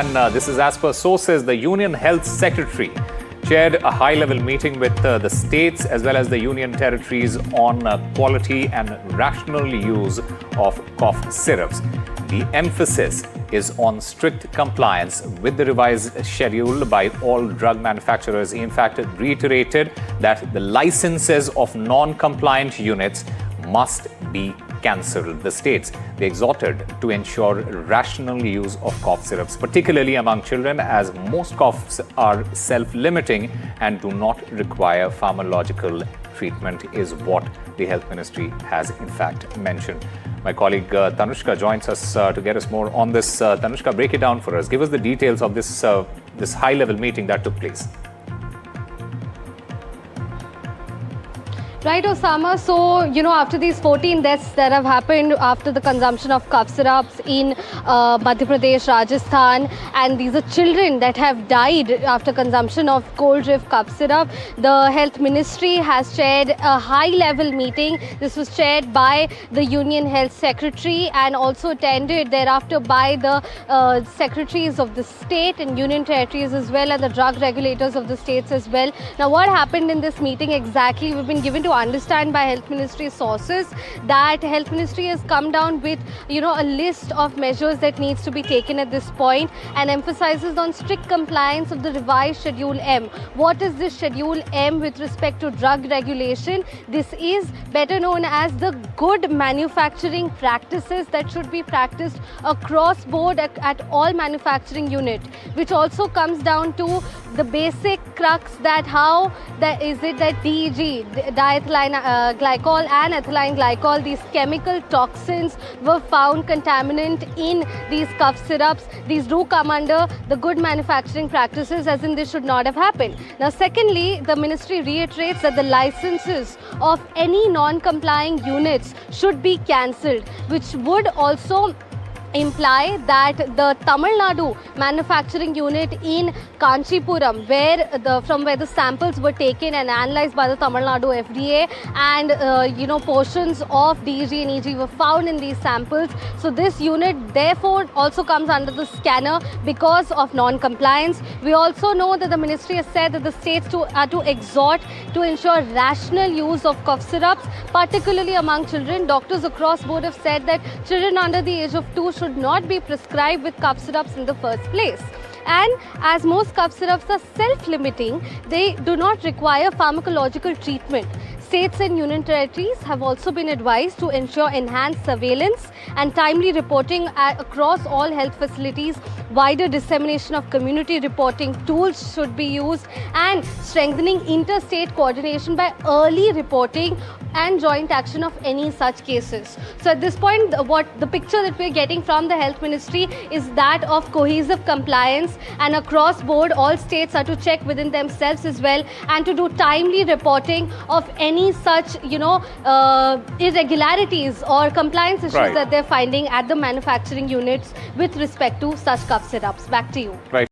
And this is as per sources. The Union Health Secretary chaired a high-level meeting with the states as well as the union territories on quality and rational use of cough syrups. The emphasis is on strict compliance with the revised schedule by all drug manufacturers. He in fact reiterated that the licenses of non-compliant units must be cancelled. The states, they exhorted to ensure rational use of cough syrups, particularly among children, as most coughs are self-limiting and do not require pharmacological treatment, is what the Health Ministry has in fact mentioned. My colleague Tanushka joins us to get us more on this. Tanushka, break it down for us. Give us the details of this high-level meeting that took place. Right, Osama. So, after these 14 deaths that have happened after the consumption of cough syrups in Madhya Pradesh, Rajasthan, and these are children that have died after consumption of cold reef cough syrup, the Health Ministry has chaired a high-level meeting. This was chaired by the Union Health Secretary and also attended thereafter by the secretaries of the state and union territories as well, and the drug regulators of the states as well. Now, what happened in this meeting exactly? We've been given to understand by Health Ministry sources that Health Ministry has come down with a list of measures that needs to be taken at this point and emphasizes on strict compliance of the revised Schedule M. What is this Schedule M with respect to drug regulation? This is better known as the good manufacturing practices that should be practiced across board at all manufacturing unit, which also comes down to the basic crux that how that is it that DEG, diethylene glycol and ethylene glycol, these chemical toxins were found contaminant in these cough syrups. These do come under the good manufacturing practices, as in this should not have happened. Now, secondly, the ministry reiterates that the licenses of any non-complying units should be cancelled, which would also imply that the Tamil Nadu manufacturing unit in Kanchipuram, from where the samples were taken and analyzed by the Tamil Nadu FDA, and portions of DEG and EG were found in these samples. So this unit therefore also comes under the scanner because of non-compliance. We also know that the ministry has said that the states are to exhort to ensure rational use of cough syrups, particularly among children. Doctors across board have said that children under the age of 2 should not be prescribed with cough syrups in the first place. And as most cough syrups are self-limiting, they do not require pharmacological treatment. States and union territories have also been advised to ensure enhanced surveillance and timely reporting across all health facilities. Wider dissemination of community reporting tools should be used, and strengthening interstate coordination by early reporting and joint action of any such cases. So at this point, the picture that we're getting from the Health Ministry is that of cohesive compliance, and across board all states are to check within themselves as well and to do timely reporting of any such irregularities or compliance issues that they're finding at the manufacturing units with respect to such cough syrups. Back to you. Right.